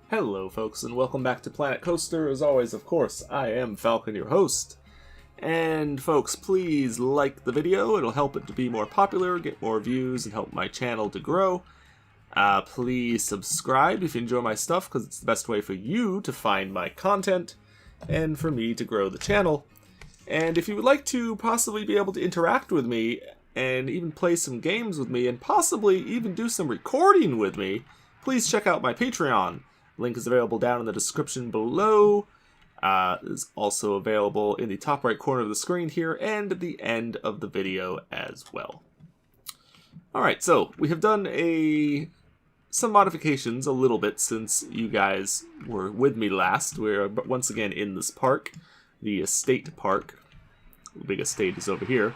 Hello folks, and welcome back to Planet Coaster. As always, of course, I am Falcon, your host. And folks, please like the video. It'll help it to be more popular, get more views, and help my channel to grow. Please subscribe if you enjoy my stuff, because it's the best way for you to find my content, and for me to grow the channel. And if you would like to possibly be able to interact with me, and even play some games with me, and possibly even do some recording with me, please check out my Patreon. Link is available down in the description below. Is also available in the top right corner of the screen here and at the end of the video as well. Alright, so we have done some modifications a little bit since you guys were with me last. We're once again in this park, the estate park. The big estate is over here.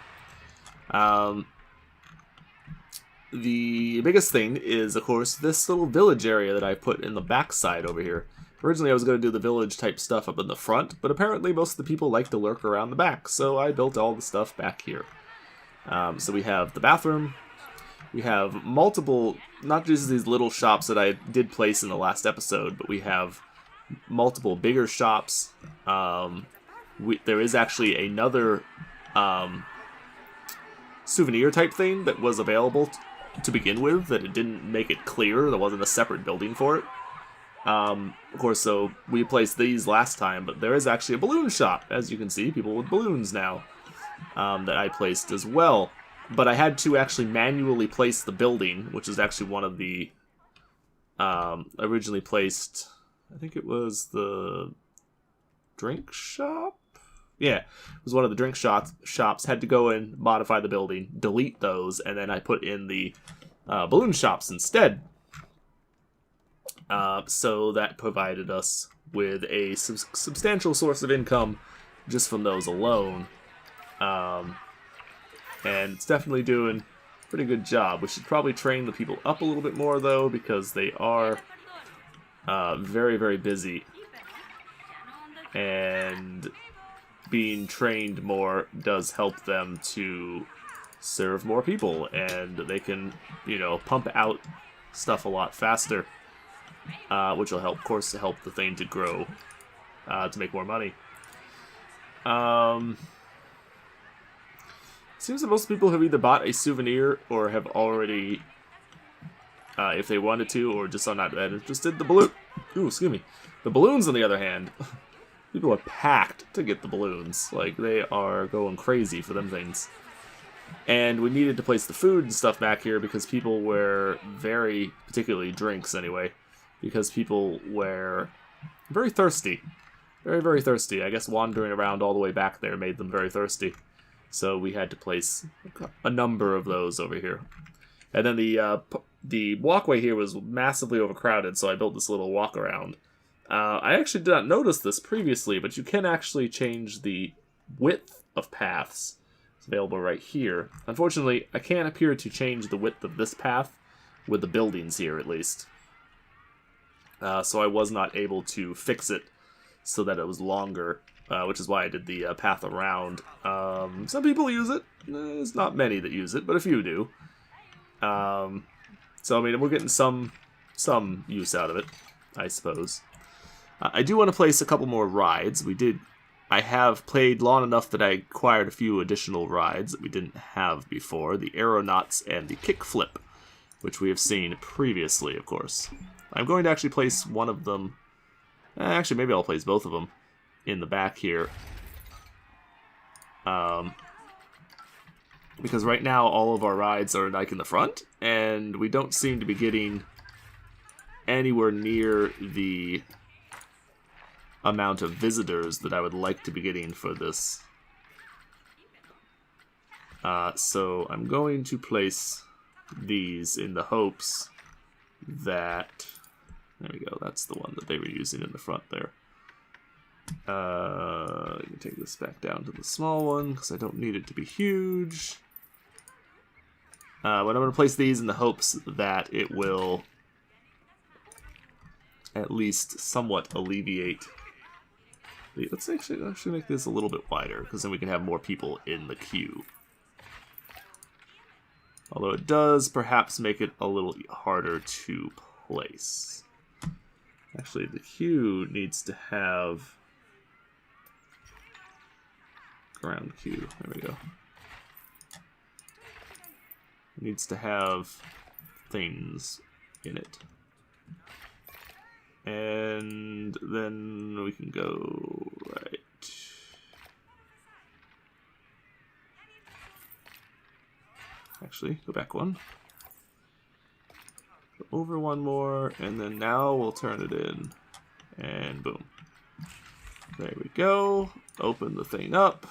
The biggest thing is, of course, this little village area that I put in the backside over here. Originally I was going to do the village type stuff up in the front, but apparently most of the people like to lurk around the back, so I built all the stuff back here. So we have the bathroom, we have multiple, not just these little shops that I did place in the last episode, but we have multiple bigger shops. There is actually another souvenir type thing that was available to begin with, that it didn't make it clear there wasn't a separate building for it. Of course, so we placed these last time, but there is actually a balloon shop, as you can see, people with balloons now, that I placed as well. But I had to actually manually place the building, which is actually one of the originally placed, I think it was the drink shop? Yeah, it was one of the drink shops. Had to go and modify the building, delete those, and then I put in the balloon shops instead. So that provided us with a substantial source of income just from those alone. And it's definitely doing a pretty good job. We should probably train the people up a little bit more, though, because they are very, very busy. And being trained more does help them to serve more people, and they can, you know, pump out stuff a lot faster, which will help, of course, to help the thing to grow, to make more money. Seems that most people have either bought a souvenir or have already, if they wanted to, or just are not that interested. The balloons, on the other hand, people are packed to get the balloons. Like, they are going crazy for them things. And we needed to place the food and stuff back here because people were particularly drinks anyway, because people were very thirsty. Very, very thirsty. I guess wandering around all the way back there made them very thirsty. So we had to place a number of those over here. And then the walkway here was massively overcrowded, so I built this little walk around. I actually did not notice this previously, but you can actually change the width of paths. It's available right here. Unfortunately, I can't appear to change the width of this path with the buildings here, at least. So I was not able to fix it so that it was longer, which is why I did the path around. Some people use it. There's not many that use it, but a few do. So, I mean, we're getting some use out of it, I suppose. I do want to place a couple more rides. I have played long enough that I acquired a few additional rides that we didn't have before. The Aeronauts and the Kickflip, which we have seen previously, of course. I'm going to actually place one of them. Actually, maybe I'll place both of them in the back here. Because right now all of our rides are like in the front, and we don't seem to be getting anywhere near the amount of visitors that I would like to be getting for this. So I'm going to place these in the hopes that... There we go, that's the one that they were using in the front there. I can take this back down to the small one, because I don't need it to be huge. But I'm going to place these in the hopes that it will at least somewhat alleviate... Let's actually make this a little bit wider, because then we can have more people in the queue. Although it does perhaps make it a little harder to place. Actually, the queue needs to have ground queue. There we go. It needs to have things in it. And then we can go right. Actually, go back one. Go over one more, and then now we'll turn it in. And boom. There we go. Open the thing up.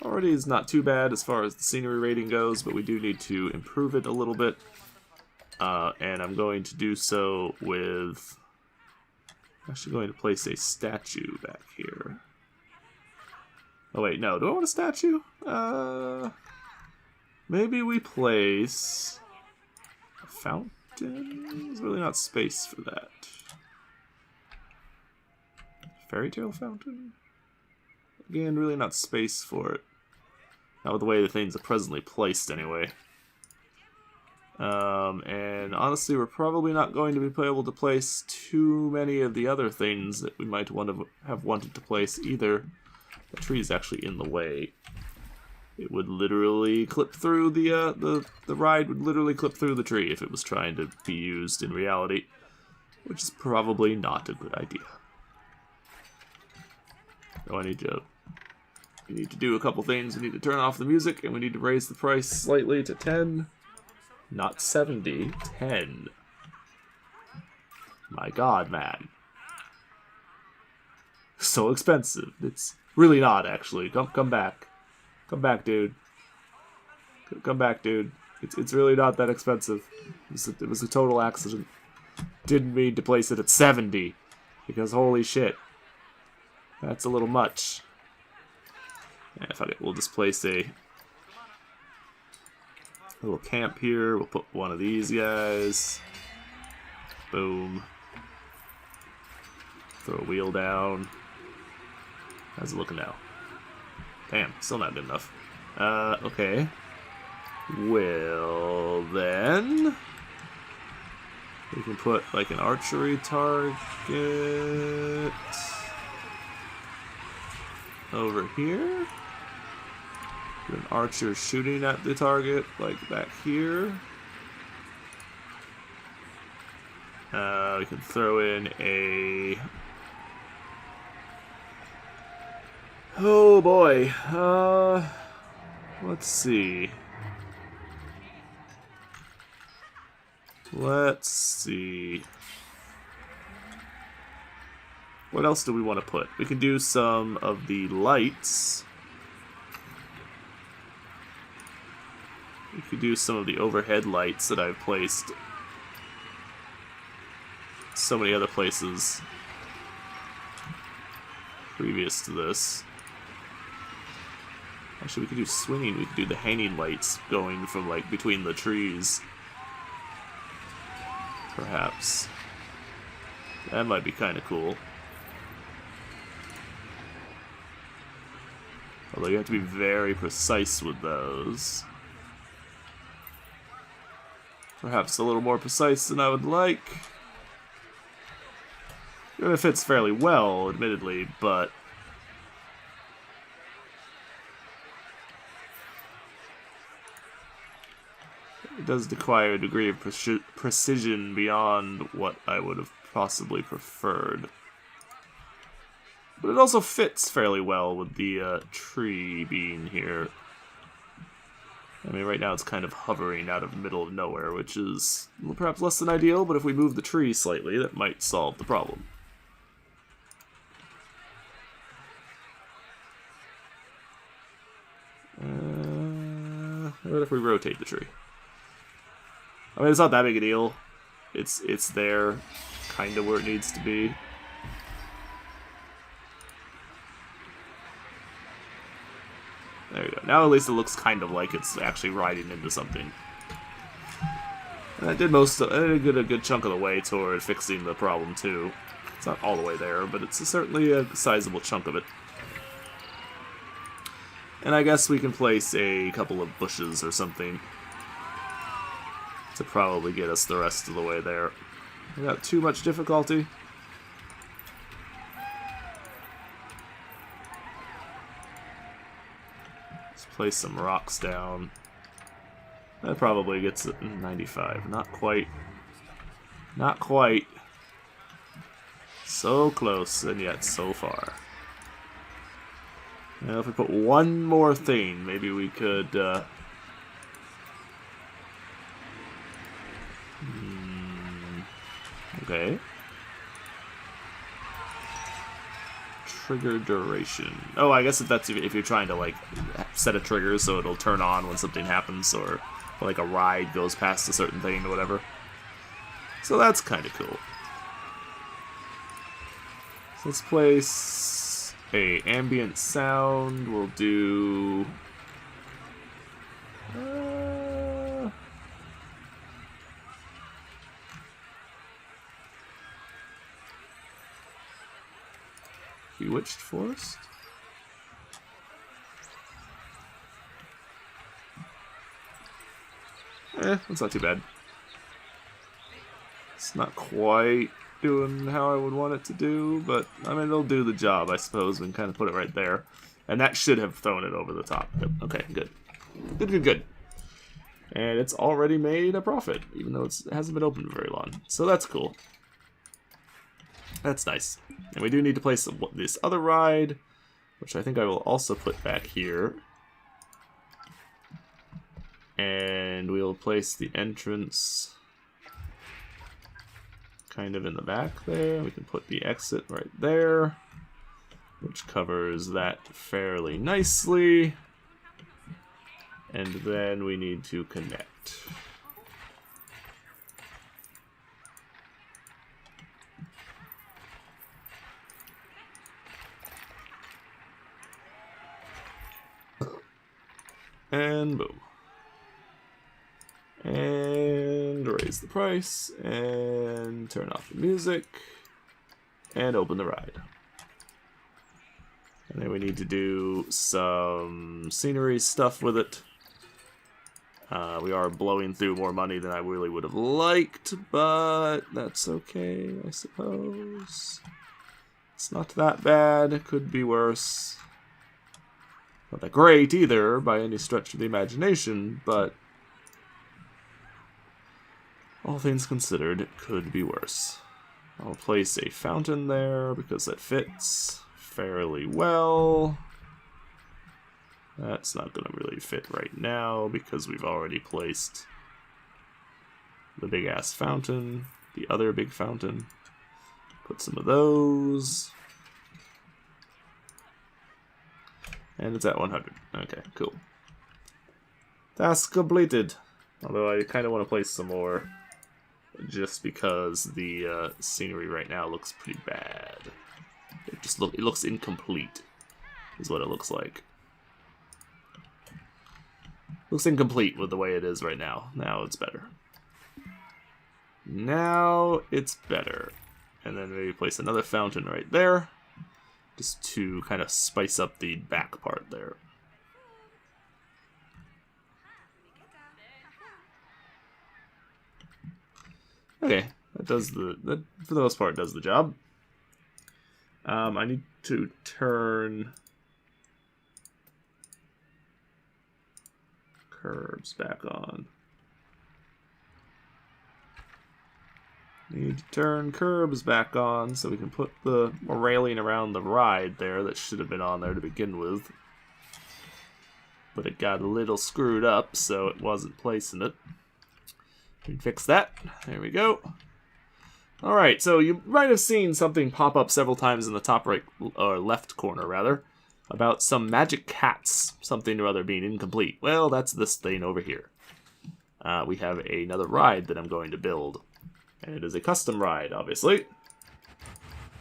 Already is not too bad as far as the scenery rating goes, but we do need to improve it a little bit. And I'm going to do so with... actually going to place a statue back here. Oh wait, no. Do I want a statue? Maybe we place a fountain? There's really not space for that. Fairy tale fountain? Again, really not space for it. Not with the way the things are presently placed, anyway. And honestly, we're probably not going to be able to place too many of the other things that we might have wanted to place either. The tree is actually in the way. It would literally clip through the ride would literally clip through the tree if it was trying to be used in reality, which is probably not a good idea. So we need to do a couple things. We need to turn off the music, and we need to raise the price slightly to 10, not 70, 10. My God, man, so expensive. It's really not, actually. Come back. Come back, dude. Come back, dude. It's really not that expensive. It was a total accident. Didn't mean to place it at 70. Because holy shit. That's a little much. Yeah, fuck it. We'll just place a little camp here. We'll put one of these guys. Boom. Throw a wheel down. How's it looking now? Damn, still not good enough. Okay. Well, then... we can put, like, an archery target... over here. An archer shooting at the target, like, back here. We can throw in a... oh boy, let's see. Let's see. What else do we want to put? We can do some of the lights. We could do some of the overhead lights that I've placed so many other places previous to this. Actually, we could do swinging. We could do the hanging lights going from, like, between the trees. Perhaps. That might be kind of cool. Although you have to be very precise with those. Perhaps a little more precise than I would like. It fits fairly well, admittedly, but... it does require a degree of precision beyond what I would have possibly preferred. But it also fits fairly well with the tree being here. I mean, right now it's kind of hovering out of the middle of nowhere, which is perhaps less than ideal, but if we move the tree slightly, that might solve the problem. What if we rotate the tree? I mean, it's not that big a deal. It's there, kind of where it needs to be. There you go. Now at least it looks kind of like it's actually riding into something. And I did a good chunk of the way toward fixing the problem too. It's not all the way there, but it's certainly a sizable chunk of it. And I guess we can place a couple of bushes or something to probably get us the rest of the way there. Without too much difficulty. place some rocks down. That probably gets it 95. Not quite. Not quite. So close, and yet so far. Now, if we put one more thing, maybe we could... Okay. Trigger duration. Oh, I guess that's if you're trying to, like, set a trigger so it'll turn on when something happens, or like a ride goes past a certain thing or whatever. So that's kind of cool. So let's place a ambient sound. We'll do... Bewitched Forest? That's not too bad. It's not quite doing how I would want it to do, but, I mean, it'll do the job, I suppose. We can kind of put it right there. And that should have thrown it over the top. Okay, good. Good. And it's already made a profit, even though it hasn't been open very long. So that's cool. That's nice. And we do need to place this other ride, which I think I will also put back here. And we'll place the entrance kind of in the back there. We can put the exit right there, which covers that fairly nicely. And then we need to connect. And boom. And raise the price, and turn off the music, and open the ride. And then we need to do some scenery stuff with it. We are blowing through more money than I really would have liked, but that's okay, I suppose. It's not that bad, it could be worse. Not that great either, by any stretch of the imagination, but all things considered, it could be worse. I'll place a fountain there because that fits fairly well. That's not going to really fit right now because we've already placed the big-ass fountain, the other big fountain. Put some of those. And it's at 100. Okay, cool. Task completed. Although I kind of want to place some more, just because the scenery right now looks pretty bad. It looks incomplete, is what it looks like. Looks incomplete with the way it is right now. Now it's better. Now it's better. And then maybe place another fountain right there, just to kind of spice up the back part there. Okay, that does that for the most part does the job. I need to turn curbs back on. Need to turn curbs back on so we can put the railing around the ride there that should have been on there to begin with. But it got a little screwed up, so it wasn't placing it. We can fix that. There we go. Alright, so you might have seen something pop up several times in the top right, or left corner rather, about some magic cats, something or other being incomplete. Well, that's this thing over here. We have another ride that I'm going to build. And it is a custom ride, obviously.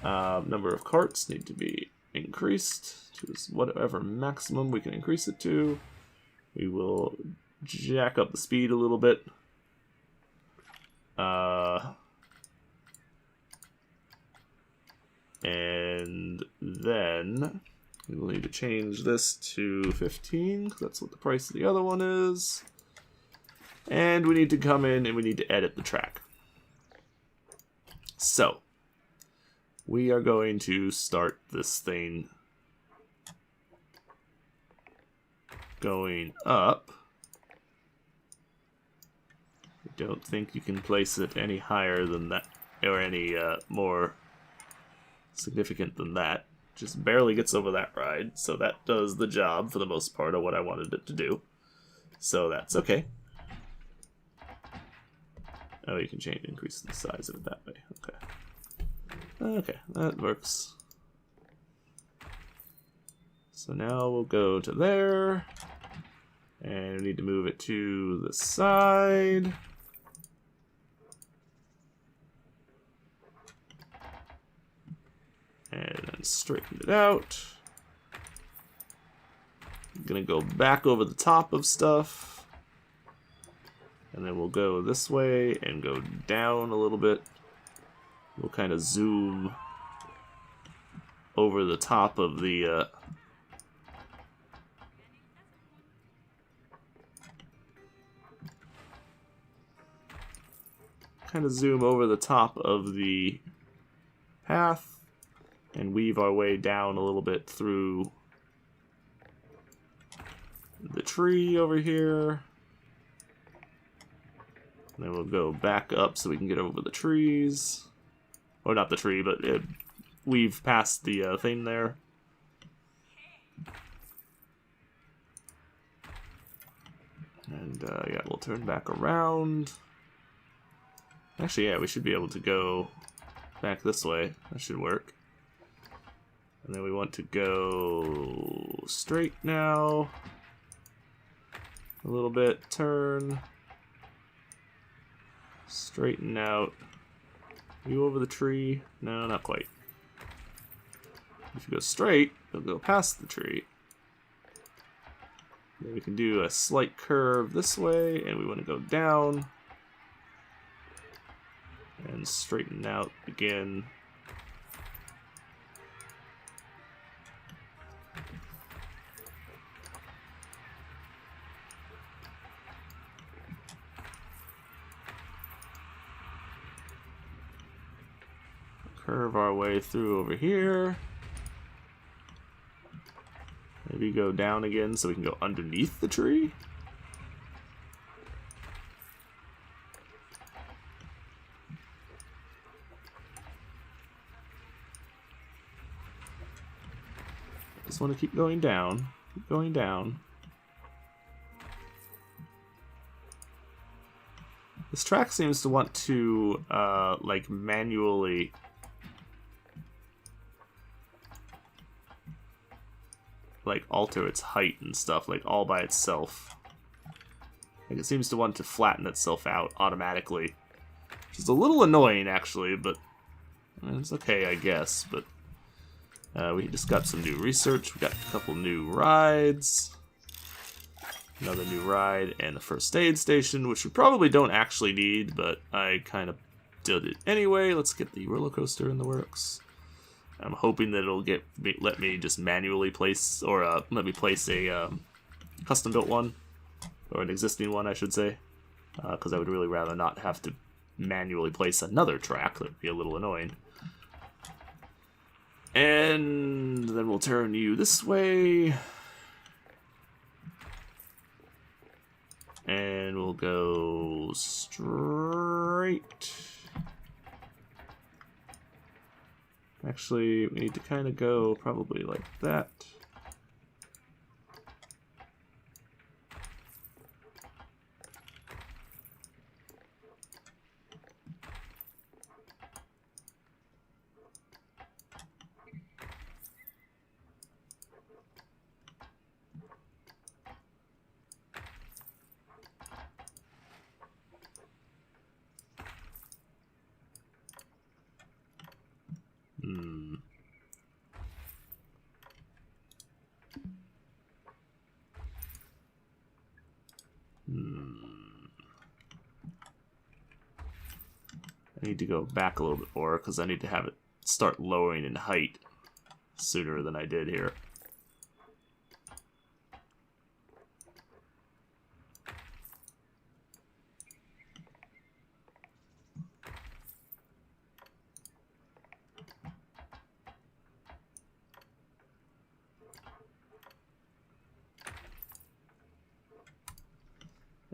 Number of carts need to be increased to whatever maximum we can increase it to. We will jack up the speed a little bit. And then we will need to change this to 15, because that's what the price of the other one is. And we need to come in and we need to edit the track. So, we are going to start this thing going up. I don't think you can place it any higher than that, or any more significant than that. Just barely gets over that ride, so that does the job for the most part of what I wanted it to do. So that's okay. Oh, you can change, increase the size of it that way. Okay. Okay, that works. So now we'll go to there. And we need to move it to the side. And then straighten it out. I'm gonna go back over the top of stuff. And then we'll go this way and go down a little bit. We'll kind of zoom over the top of the path and weave our way down a little bit through the tree over here. And then we'll go back up so we can get over the trees. Or not the tree, but weave past the thing there. And yeah, we'll turn back around. Actually, yeah, we should be able to go back this way. That should work. And then we want to go straight now. A little bit, turn. Straighten out. You over the tree? No, not quite. If you go straight, you'll go past the tree. Then we can do a slight curve this way, and we want to go down. And straighten out again. Curve our way through over here. Maybe go down again so we can go underneath the tree. Just want to keep going down. Keep going down. This track seems to want to, like, manually like alter its height and stuff, like all by itself. Like it seems to want to flatten itself out automatically, which is a little annoying actually, but it's okay, I guess. But we just got some new research. We got a couple new rides, another new ride, and the first aid station, which we probably don't actually need, but I kind of did it anyway. Let's get the roller coaster in the works. I'm hoping that it'll let me just manually place, or let me place a custom built one, or an existing one, I should say, because I would really rather not have to manually place another track. That'd be a little annoying. And then we'll turn you this way, and we'll go straight. Actually, we need to kind of go probably like that. I need to go back a little bit more because I need to have it start lowering in height sooner than I did here.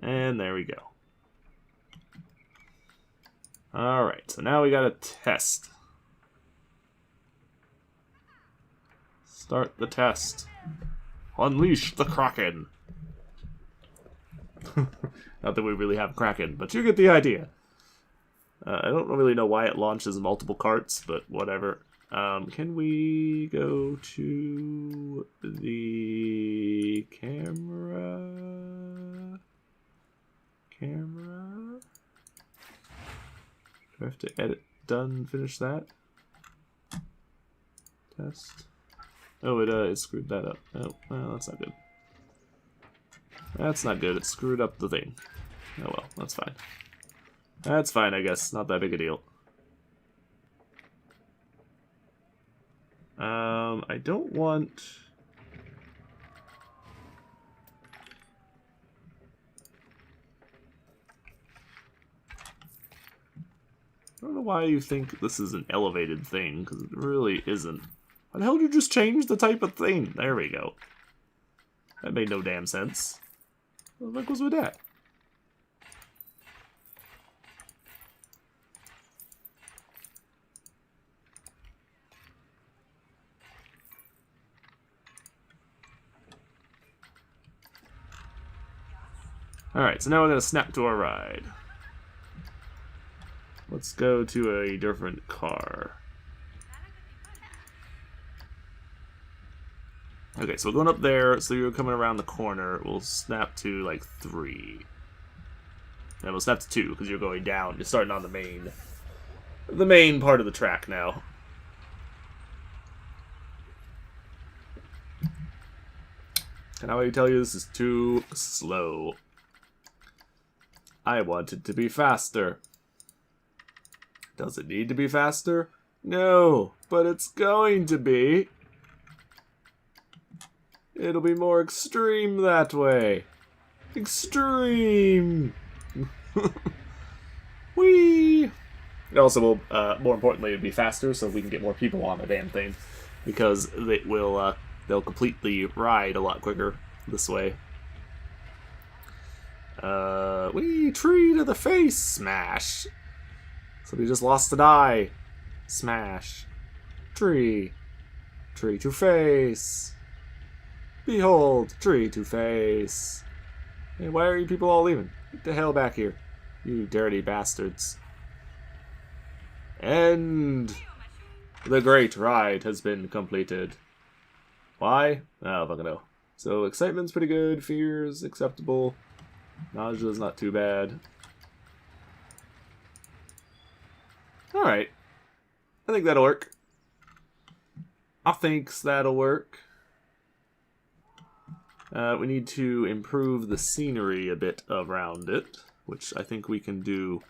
And there we go. Alright, so now we gotta test. Start the test. Unleash the Kraken. Not that we really have Kraken, but you get the idea. I don't really know why it launches multiple carts, but whatever. Can we go to the camera? Camera? Do I have to edit? Done, finish that? Test. Oh, it screwed that up. Oh, well, that's not good. That's not good. It screwed up the thing. Oh well, that's fine. That's fine, I guess. Not that big a deal. I don't want... I don't know why you think this is an elevated thing, because it really isn't. Why the hell did you just change the type of thing? There we go. That made no damn sense. What the fuck was with that? Alright, so now we're going to snap to our ride. Let's go to a different car. Okay, so we're going up there, so you're coming around the corner. We'll snap to, like, 3. And we'll snap to 2, because you're going down. You're starting on the main part of the track now. And I will tell you this is too slow. I want it to be faster. Does it need to be faster? No, but it's going to be. It'll be more extreme that way. Extreme! Whee! It also will, more importantly, it'll be faster so we can get more people on the damn thing. Because it will, they'll complete the ride a lot quicker this way. Wee! Tree to the face! Smash! Somebody just lost an eye. Smash. Tree. Tree to face. Behold, tree to face. Hey, why are you people all leaving? Get the hell back here. You dirty bastards. And the great ride has been completed. Why? I don't fucking know. So excitement's pretty good, fear's acceptable. Nausea's not too bad. Alright. I think that'll work. I think that'll work. We need to improve the scenery a bit around it, which I think we can do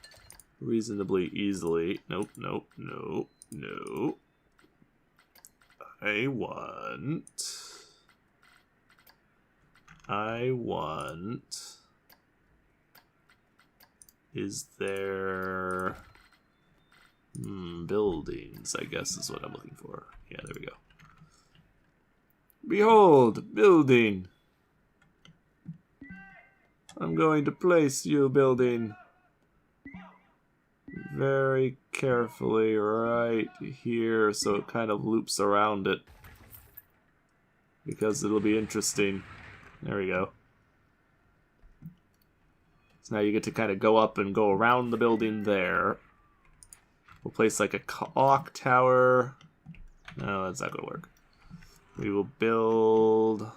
reasonably easily. Nope, nope, nope, no. I want... Is there... buildings, I guess is what I'm looking for. Yeah, there we go. Behold, building. I'm going to place you, building, very carefully right here so it kind of loops around it. Because it'll be interesting. There we go. So now you get to kind of go up and go around the building there. We'll place like a clock tower. No, that's not going to work. We will build...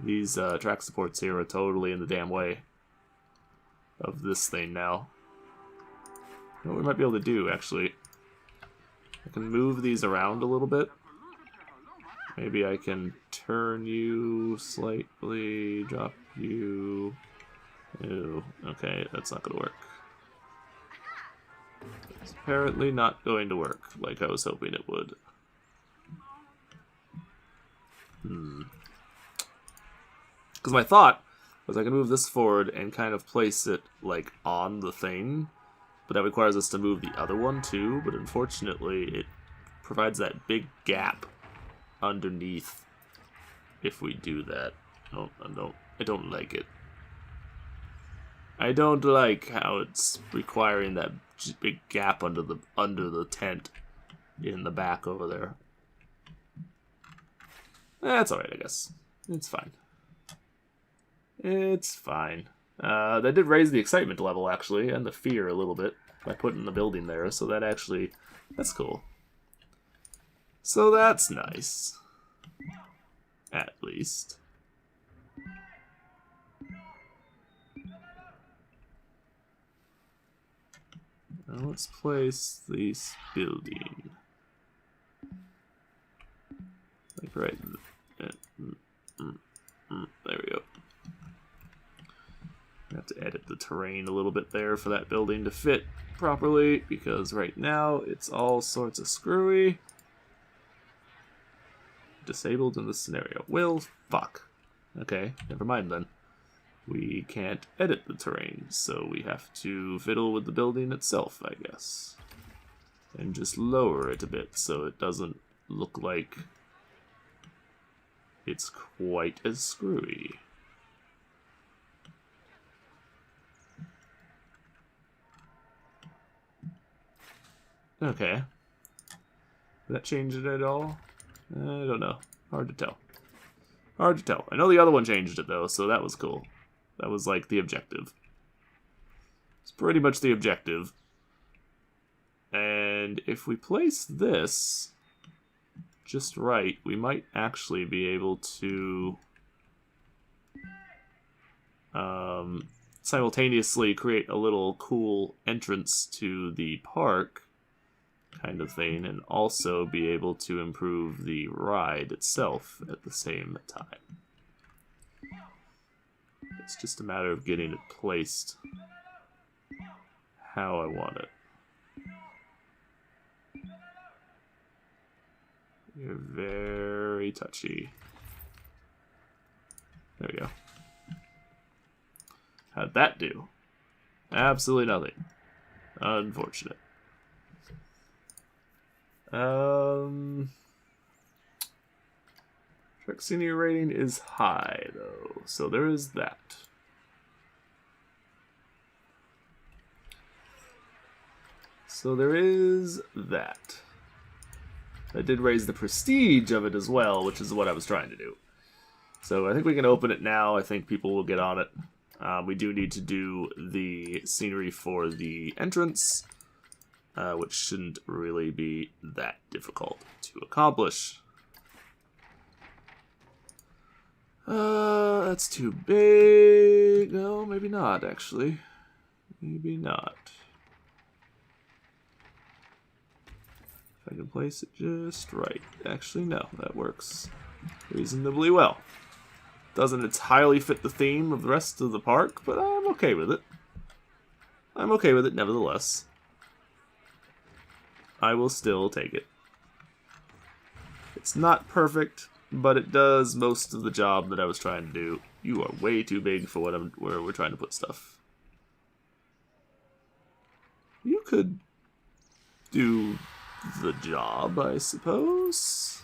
These track supports here are totally in the damn way of this thing now. You know what we might be able to do, actually? I can move these around a little bit. Maybe I can turn you slightly, drop you... Ew, okay, that's not going to work. It's apparently not going to work like I was hoping it would. Because my thought was I can move this forward and kind of place it, like, on the thing. But that requires us to move the other one, too. But unfortunately, it provides that big gap underneath if we do that. I don't like it. I don't like how it's requiring that big gap under the tent in the back over there. That's alright, I guess. It's fine. It's fine. That did raise the excitement level, actually, and the fear a little bit by putting the building there, so that actually... That's cool. So that's nice. At least. Now let's place this building. Like right... There we go. I have to edit the terrain a little bit there for that building to fit properly, because right now it's all sorts of screwy. Disabled in this scenario. Well, fuck. Okay, never mind then. We can't edit the terrain, so we have to fiddle with the building itself, I guess. And just lower it a bit so it doesn't look like it's quite as screwy. Okay. Did that change it at all? I don't know. Hard to tell. Hard to tell. I know the other one changed it, though, so that was cool. That was, like, the objective. It's pretty much the objective. And if we place this just right, we might actually be able to simultaneously create a little cool entrance to the park kind of thing, and also be able to improve the ride itself at the same time. It's just a matter of getting it placed how I want it. You're very touchy. There we go. How'd that do? Absolutely nothing. Unfortunate. Trek senior rating is high, though, so there is that. So there is that. That did raise the prestige of it as well, which is what I was trying to do. So I think we can open it now. I think people will get on it. We do need to do the scenery for the entrance, which shouldn't really be that difficult to accomplish. That's too big. No, maybe not, actually. Maybe not. If I can place it just right. Actually, no, that works reasonably well. Doesn't entirely fit the theme of the rest of the park, but I'm okay with it. I'm okay with it nevertheless. I will still take it. It's not perfect, but it does most of the job that I was trying to do. You are way too big for where we're trying to put stuff. You could do the job, I suppose.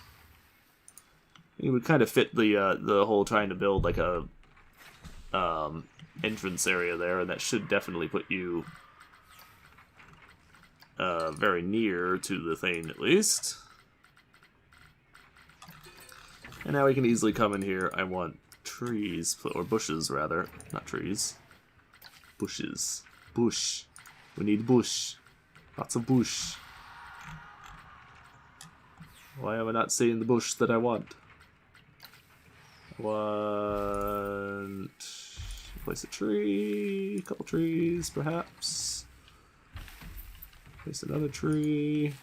It would kind of fit the whole trying to build like a entrance area there, and that should definitely put you very near to the thing at least. And now we can easily come in here. I want trees, or bushes rather, not trees. Bushes. Bush. We need bush. Lots of bush. Why am I not seeing the bush that I want? I want... place a tree, a couple trees perhaps. Place another tree.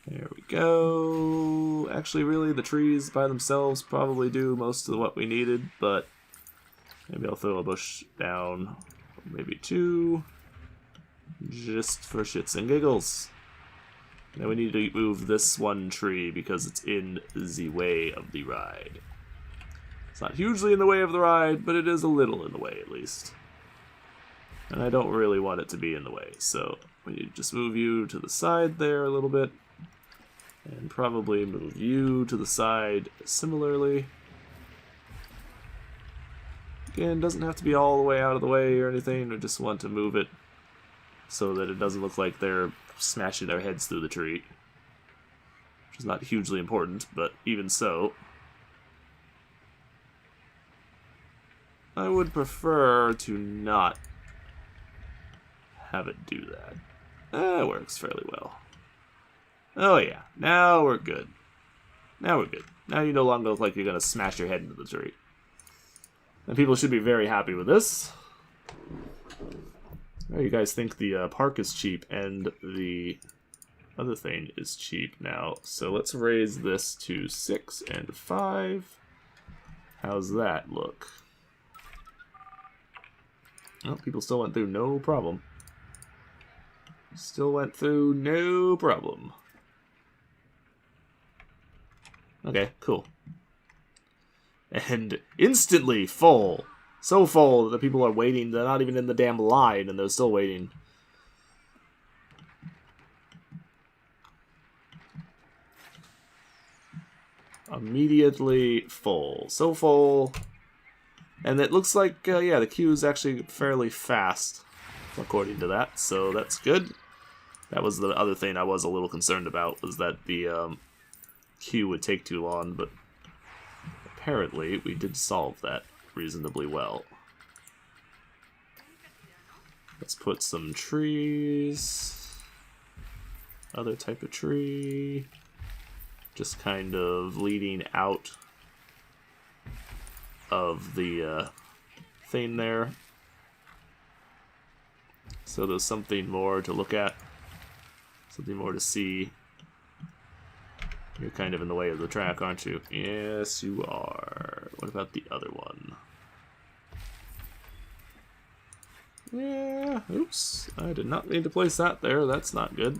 There we go. Actually, really, the trees by themselves probably do most of what we needed, but maybe I'll throw a bush down, maybe two, just for shits and giggles. Now we need to move this one tree because it's in the way of the ride. It's not hugely in the way of the ride, but it is a little in the way at least. And I don't really want it to be in the way, so we need to just move you to the side there a little bit. And probably move you to the side similarly. Again, doesn't have to be all the way out of the way or anything. We just want to move it so that it doesn't look like they're smashing their heads through the tree. Which is not hugely important, but even so. I would prefer to not have it do that. That works fairly well. Oh yeah, now we're good. Now we're good. Now you no longer look like you're going to smash your head into the tree. And people should be very happy with this. Oh, you guys think the park is cheap, and the other thing is cheap now. So let's raise this to 6 and 5. How's that look? Oh, people still went through no problem. Still went through no problem. Okay, cool. And instantly full. So full that people are waiting. They're not even in the damn line, and they're still waiting. Immediately full. So full. And it looks like, yeah, the queue is actually fairly fast, according to that. So that's good. That was the other thing I was a little concerned about, was that the queue would take too long, but apparently we did solve that reasonably well. Let's put some trees. Other type of tree. Just kind of leading out of the thing there. So there's something more to look at. Something more to see. You're kind of in the way of the track, aren't you? Yes, you are. What about the other one? Yeah, oops. I did not mean to place that there. That's not good.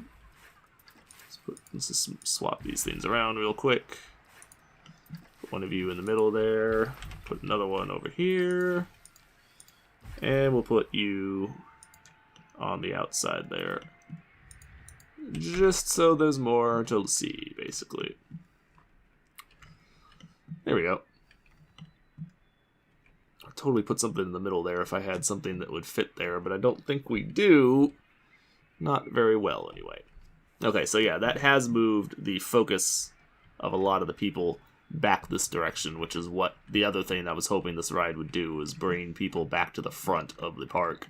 Let's just swap these things around real quick. Put one of you in the middle there. Put another one over here. And we'll put you on the outside there. Just so there's more to see, basically. There we go. I'd totally put something in the middle there if I had something that would fit there, but I don't think we do. Not very well, anyway. Okay, so yeah, that has moved the focus of a lot of the people back this direction, which is what the other thing I was hoping this ride would do, is bring people back to the front of the park.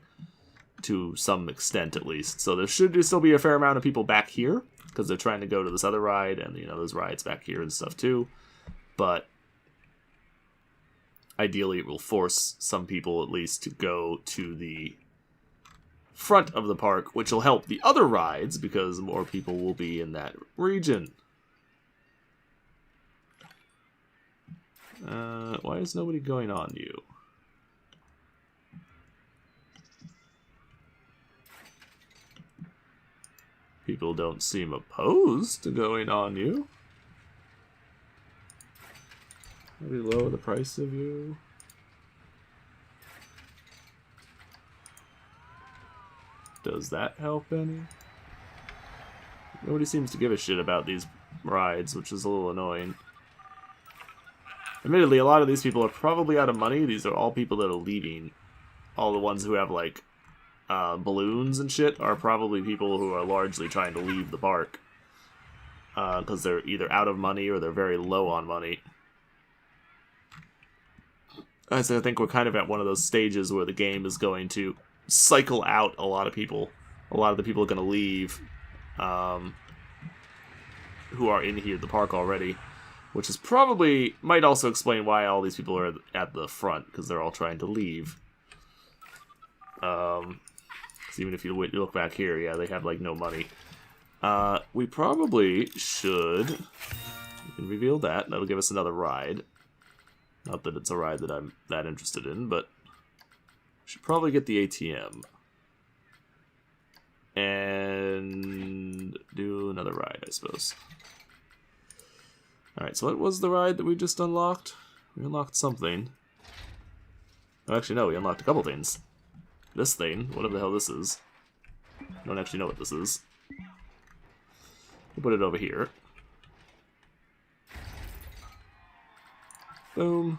To some extent, at least. So there should still be a fair amount of people back here, because they're trying to go to this other ride, and, you know, there's rides back here and stuff, too. But ideally, it will force some people, at least, to go to the front of the park, which will help the other rides, because more people will be in that region. Why is nobody going on you? People don't seem opposed to going on you. Maybe lower the price of you. Does that help any? Nobody seems to give a shit about these rides, which is a little annoying. Admittedly, a lot of these people are probably out of money. These are all people that are leaving. All the ones who have, like, balloons and shit are probably people who are largely trying to leave the park. Because they're either out of money or they're very low on money. So I think we're kind of at one of those stages where the game is going to cycle out a lot of people. A lot of the people are going to leave who are in here, the park already. Which is probably, might also explain why all these people are at the front, because they're all trying to leave. Even if you look back here, yeah, they have, like, no money. We probably should... We can reveal that. That'll give us another ride. Not that it's a ride that I'm that interested in, but... We should probably get the ATM. And... do another ride, I suppose. Alright, so what was the ride that we just unlocked? We unlocked something. Oh, actually, no, we unlocked a couple things. This thing, whatever the hell this is. I don't actually know what this is. We'll put it over here. Boom.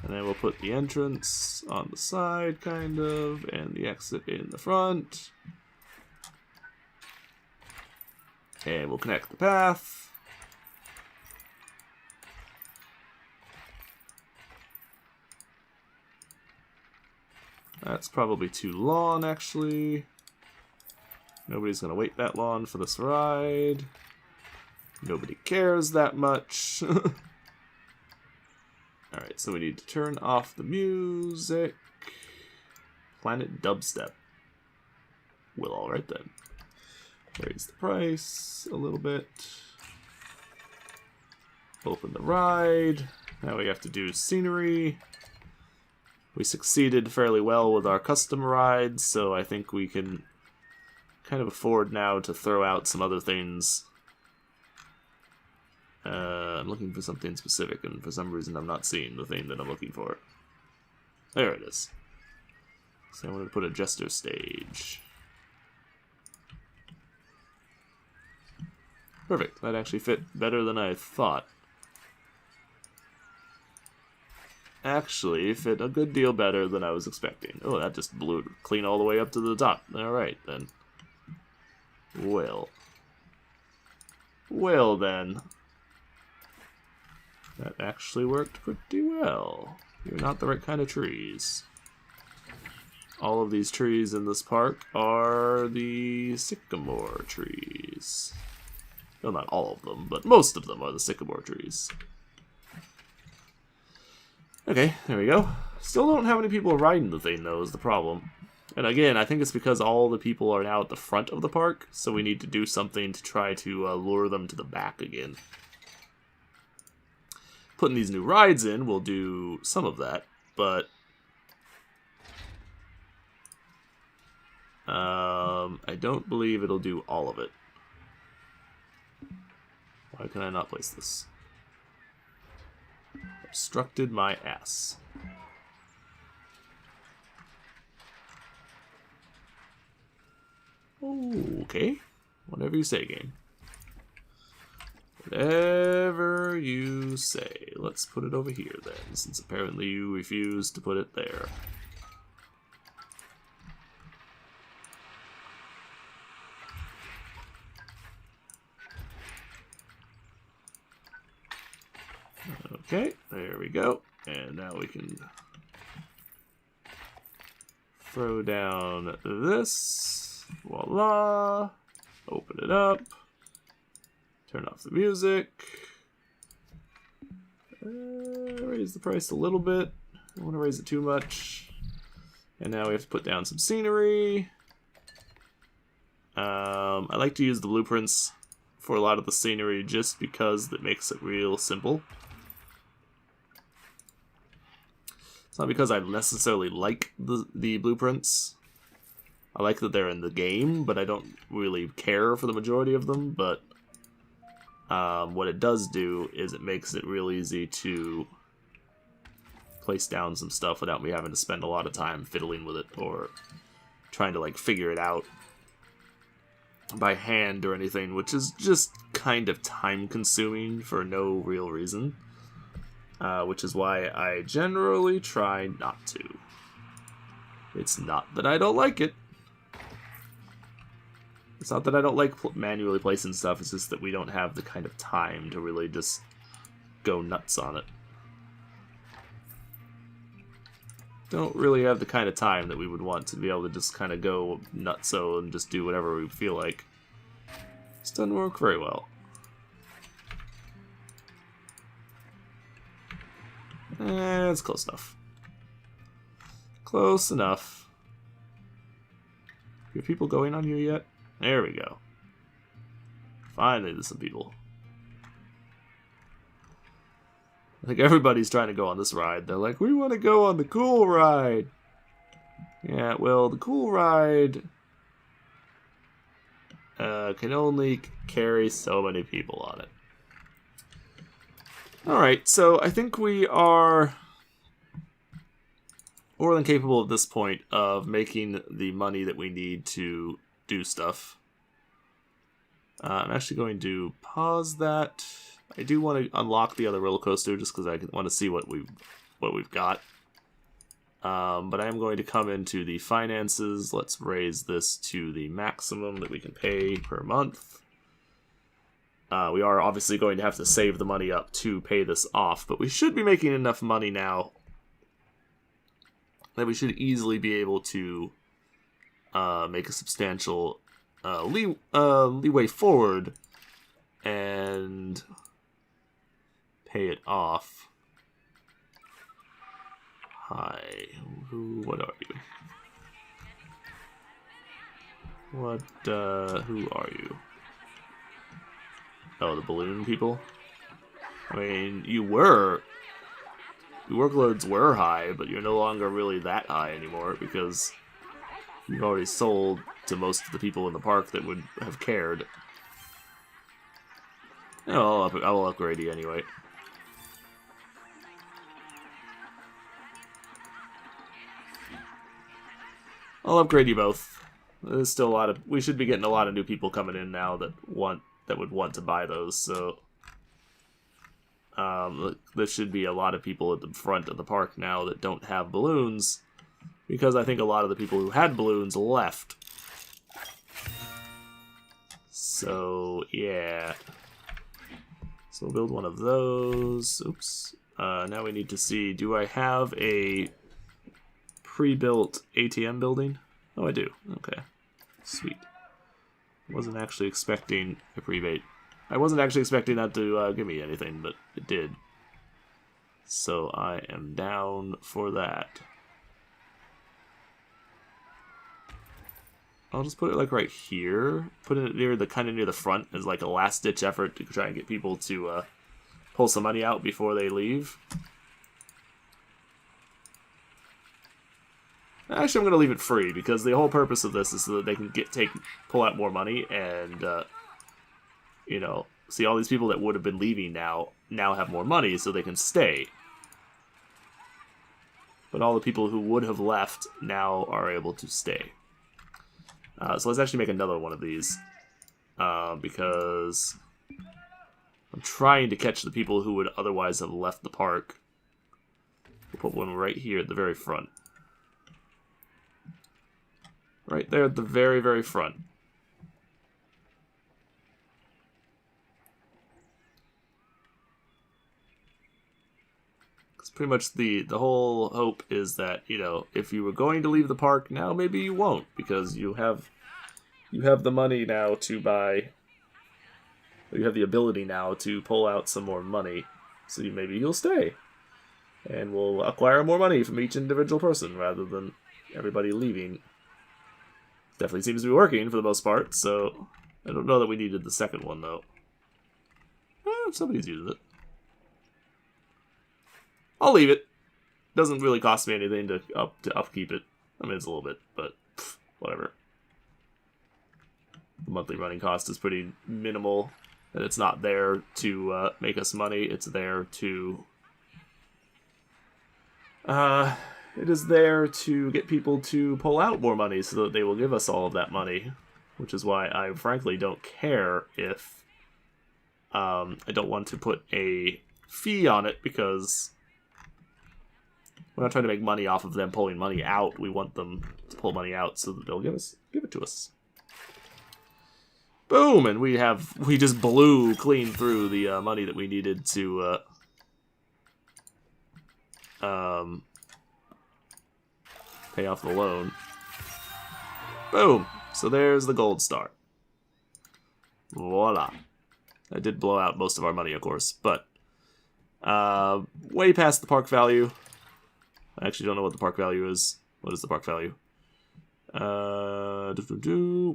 And then we'll put the entrance on the side, kind of, and the exit in the front. And we'll connect the path. That's probably too long, actually. Nobody's going to wait that long for this ride. Nobody cares that much. Alright, so we need to turn off the music. Planet Dubstep. Well, alright then. Raise the price a little bit. Open the ride. Now we have to do scenery. We succeeded fairly well with our custom rides, so I think we can kind of afford now to throw out some other things. I'm looking for something specific, and for some reason I'm not seeing the thing that I'm looking for. There it is. So I'm going to put a jester stage. Perfect. That actually fit better than I thought. Actually fit a good deal better than I was expecting. Oh, that just blew it clean all the way up to the top. Alright, then. Well then. That actually worked pretty well. You're not the right kind of trees. All of these trees in this park are the sycamore trees. Well, not all of them, but most of them are the sycamore trees. Okay, there we go. Still don't have any people riding the thing, though, is the problem. And again, I think it's because all the people are now at the front of the park, so we need to do something to try to lure them to the back again. Putting these new rides in will do some of that, but I don't believe it'll do all of it. Why can I not place this? Obstructed my ass. Okay. Whatever you say, game. Whatever you say. Let's put it over here then, since apparently you refuse to put it there. Okay, there we go. And now we can throw down this. Voila. Open it up. Turn off the music. Raise the price a little bit. I don't want to raise it too much. And now we have to put down some scenery. I like to use the blueprints for a lot of the scenery just because it makes it real simple. It's not because I necessarily like the blueprints. I like that they're in the game, but I don't really care for the majority of them. But what it does do is it makes it real easy to place down some stuff without me having to spend a lot of time fiddling with it or trying to like figure it out by hand or anything, which is just kind of time consuming for no real reason. Which is why I generally try not to. It's not that I don't like it. It's not that I don't like manually placing stuff, it's just that we don't have the kind of time to really just go nuts on it. Don't really have the kind of time that we would want to be able to just kind of go nutso and just do whatever we feel like. This doesn't work very well. It's close enough. Close enough. Are people going on here yet? There we go. Finally, there's some people. I think everybody's trying to go on this ride. They're like, we want to go on the cool ride. Yeah, well, the cool ride can only carry so many people on it. Alright, so I think we are more than capable at this point of making the money that we need to do stuff. I'm actually going to pause that. I do want to unlock the other roller coaster just because I want to see what we what we've got. But I am going to come into the finances. Let's raise this to the maximum that we can pay per month. We are obviously going to have to save the money up to pay this off, but we should be making enough money now that we should easily be able to make a substantial leeway forward and pay it off. Hi, what are you? Who are you? Oh, the balloon people? I mean, your workloads were high, but you're no longer really that high anymore because you've already sold to most of the people in the park that would have cared. Oh, I will upgrade you anyway. I'll upgrade you both. There's still a lot of... We should be getting a lot of new people coming in now that would want to buy those, so... there should be a lot of people at the front of the park now that don't have balloons, because I think a lot of the people who had balloons left. So, yeah. So we'll build one of those. Oops. Now we need to see, do I have a pre-built ATM building? Oh, I do. Okay. Sweet. Wasn't actually expecting a pre-bait. I wasn't actually expecting that to give me anything, but it did. So I am down for that. I'll just put it like right here. Put it near the kind of near the front as like a last-ditch effort to try and get people to pull some money out before they leave. Actually, I'm going to leave it free because the whole purpose of this is so that they can pull out more money and, you know, see all these people that would have been leaving now have more money so they can stay. But all the people who would have left now are able to stay. So let's actually make another one of these because I'm trying to catch the people who would otherwise have left the park. We'll put one right here at the very front. Right there at the very, very front. Because pretty much the whole hope is that, you know, if you were going to leave the park, now maybe you won't. Because you have the money now to buy... You have the ability now to pull out some more money. So maybe you'll stay. And we'll acquire more money from each individual person rather than everybody leaving. Definitely seems to be working for the most part, so I don't know that we needed the second one, though. Somebody's using it. I'll leave it. Doesn't really cost me anything to upkeep it. I mean, it's a little bit, but whatever. The monthly running cost is pretty minimal, and it's not there to make us money. It's there to... It is there to get people to pull out more money so that they will give us all of that money. Which is why I frankly don't care if... I don't want to put a fee on it because... We're not trying to make money off of them pulling money out. We want them to pull money out so that they'll give it to us. Boom! And we just blew clean through the money that we needed to... pay off the loan. Boom! So there's the gold star. Voila. I did blow out most of our money, of course, but way past the park value. I actually don't know what the park value is. What is the park value?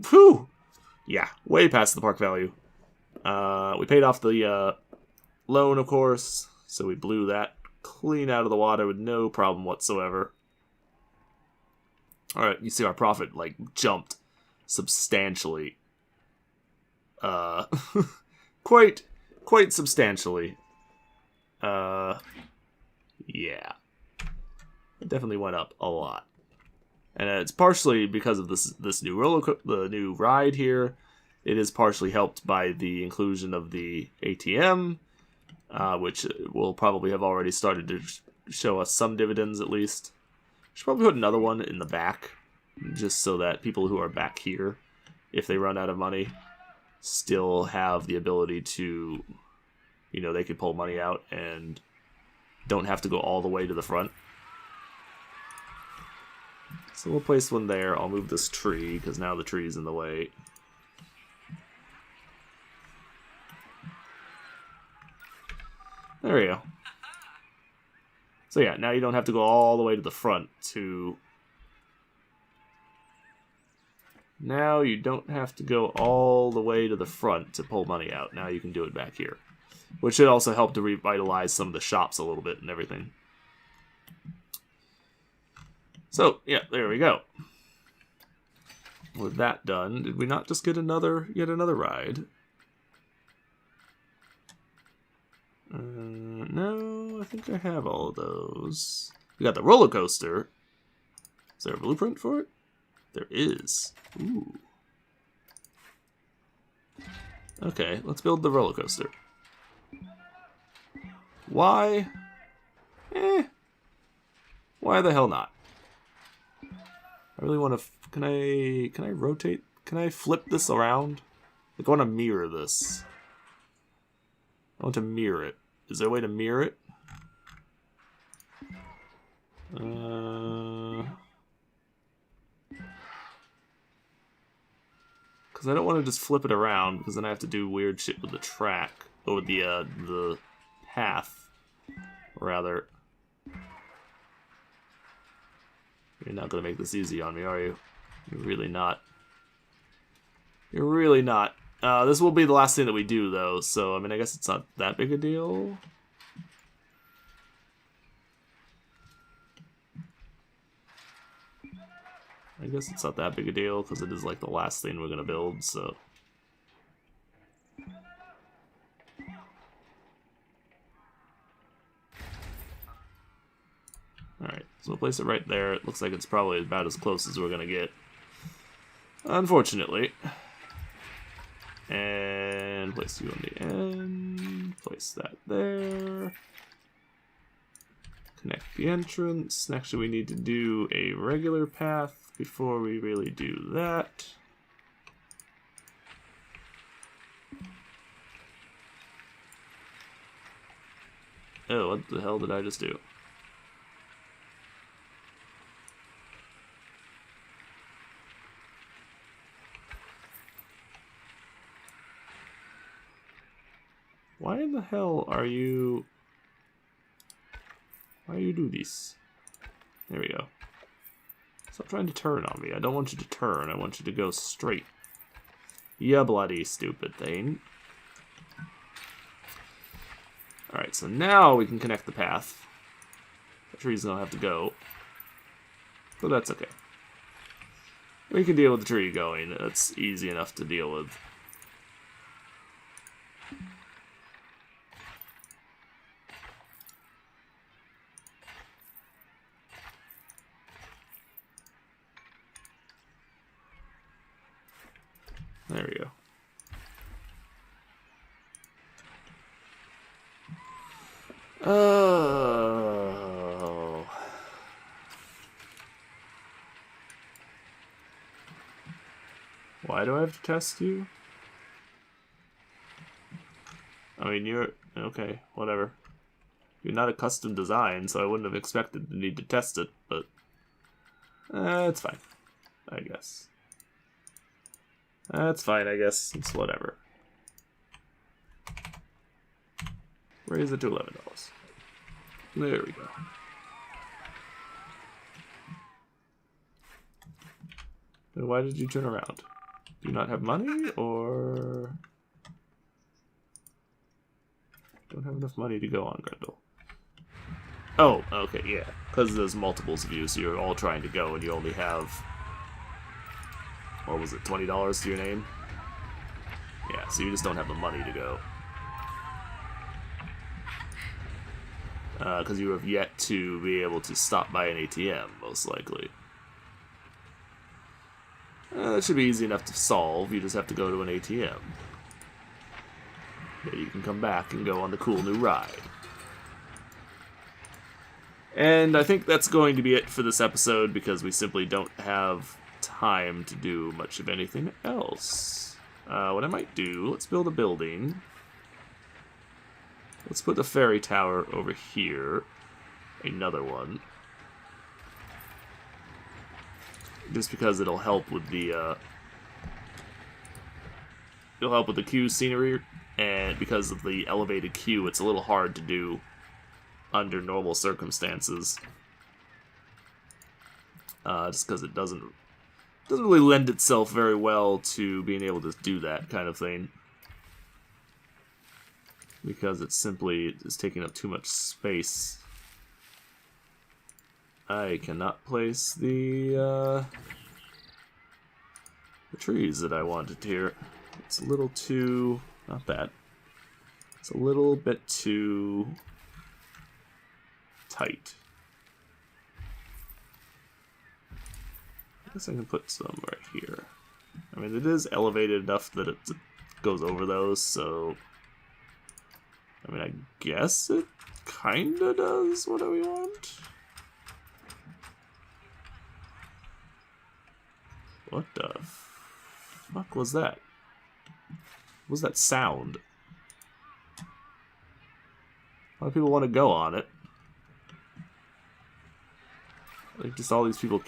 Whew! Yeah, way past the park value. We paid off the loan, of course, so we blew that clean out of the water with no problem whatsoever. Alright, you see our profit, like, jumped substantially. Quite substantially. Yeah. It definitely went up a lot. And it's partially because of this new the new ride here. It is partially helped by the inclusion of the ATM, which will probably have already started to show us some dividends at least. Should probably put another one in the back, just so that people who are back here, if they run out of money, still have the ability to, you know, they could pull money out and don't have to go all the way to the front. So we'll place one there. I'll move this tree, because now the tree's in the way. There we go. So yeah, now you don't have to go all the way to the front to... Now you don't have to go all the way to the front to pull money out. Now you can do it back here. Which should also help to revitalize some of the shops a little bit and everything. So, yeah, there we go. With that done, did we not just get yet another ride? No, I think I have all of those. We got the roller coaster. Is there a blueprint for it? There is. Ooh. Okay, let's build the roller coaster. Why? Why the hell not? I really want to... Can I rotate? Can I flip this around? Like, I want to mirror this. I want to mirror it. Is there a way to mirror it? Because I don't want to just flip it around, because then I have to do weird shit with the track. Or with the path, rather. You're not going to make this easy on me, are you? You're really not. You're really not. This will be the last thing that we do, though, so, I mean, I guess it's not that big a deal. I guess it's not that big a deal, because it is, like, the last thing we're going to build, so... Alright, so we'll place it right there. It looks like it's probably about as close as we're going to get. Unfortunately. And place you on the end. Place that there. Connect the entrance. Actually, we need to do a regular path before we really do that. Oh, what the hell did I just do? Why in the hell are you... Why you do this? There we go. Stop trying to turn on me. I don't want you to turn. I want you to go straight. You bloody stupid thing. Alright, so now we can connect the path. The trees don't have to go. But that's okay. We can deal with the tree going. That's easy enough to deal with. There we go. Oh. Why do I have to test you? I mean, you're... Okay, whatever. You're not a custom design, so I wouldn't have expected to need to test it, but... it's fine. I guess. That's fine, I guess. It's whatever. Raise it to $11. There we go. Then why did you turn around? Do you not have money, or... Don't have enough money to go on, Grendel. Oh, okay, yeah. Because there's multiples of you, so you're all trying to go, and you only have... What was it, $20 to your name? Yeah, so you just don't have the money to go. Because you have yet to be able to stop by an ATM, most likely. That should be easy enough to solve. You just have to go to an ATM. Yeah, you can come back and go on the cool new ride. And I think that's going to be it for this episode, because we simply don't have time to do much of anything else. What I might do, let's build a building. Let's put the ferry tower over here. Another one. Just because it'll help with the queue scenery, and because of the elevated queue, it's a little hard to do under normal circumstances. Just because it doesn't really lend itself very well to being able to do that kind of thing. Because it simply is taking up too much space. I cannot place the trees that I wanted here. It's a little too... not bad. It's a little bit too tight. I guess I can put some right here. I mean, it is elevated enough that it goes over those, so... I mean, I guess it kinda does what we want. What the fuck was that? What was that sound? A lot of people want to go on it. Like, just all these people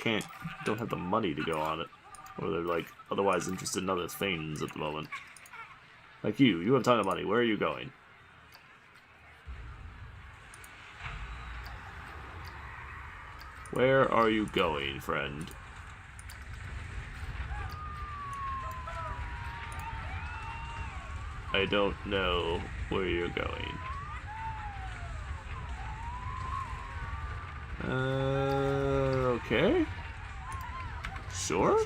don't have the money to go on it. Or they're, like, otherwise interested in other things at the moment. Like you have a ton of money. Where are you going? Where are you going, friend? I don't know where you're going. Okay. Sure?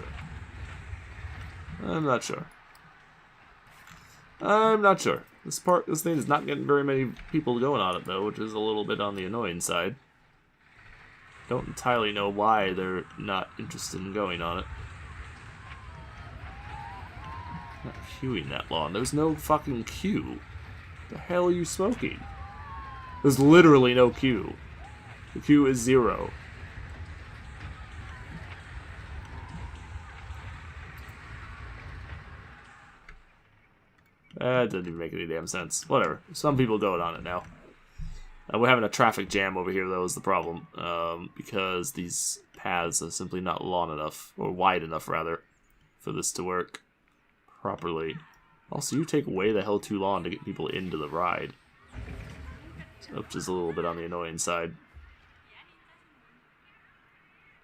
I'm not sure. I'm not sure. This thing is not getting very many people going on it, though, which is a little bit on the annoying side. Don't entirely know why they're not interested in going on it. Not queuing that long. There's no fucking queue. The hell are you smoking? There's literally no queue. The queue is 0. That doesn't even make any damn sense. Whatever. Some people going on it now. We're having a traffic jam over here, though, is the problem. Because these paths are simply not long enough, or wide enough, rather, for this to work properly. Also, you take way the hell too long to get people into the ride. Which is a little bit on the annoying side.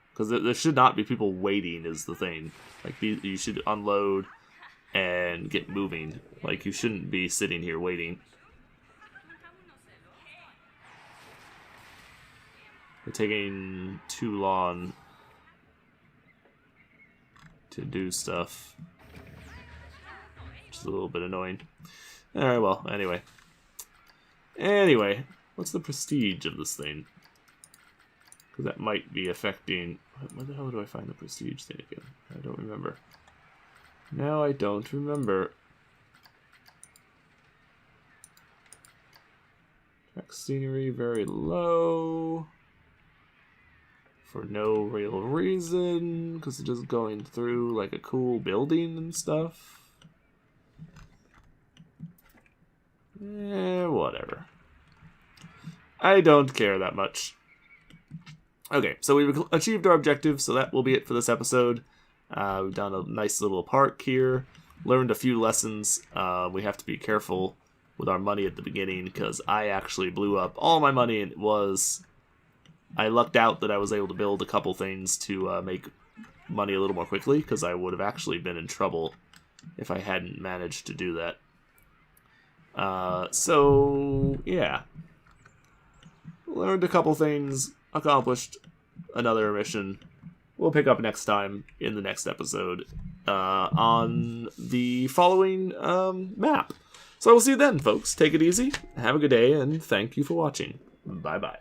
Because there should not be people waiting, is the thing. Like, you should unload and get moving. Like, you shouldn't be sitting here waiting. They're taking too long to do stuff. Which is a little bit annoying. Alright, well, anyway. Anyway, what's the prestige of this thing? Because that might be affecting... Where the hell do I find the prestige thing again? I don't remember. Now I don't remember. Track scenery very low. For no real reason. Because it's just going through like a cool building and stuff. Whatever. I don't care that much. Okay, so we've achieved our objective, so that will be it for this episode. We've done a nice little park here. Learned a few lessons. We have to be careful with our money at the beginning, because I actually blew up all my money, and I lucked out that I was able to build a couple things to make money a little more quickly, because I would have actually been in trouble if I hadn't managed to do that. So, yeah. Learned a couple things, accomplished another mission. We'll pick up next time in the next episode on the following map. So I will see you then, folks. Take it easy, have a good day, and thank you for watching. Bye-bye.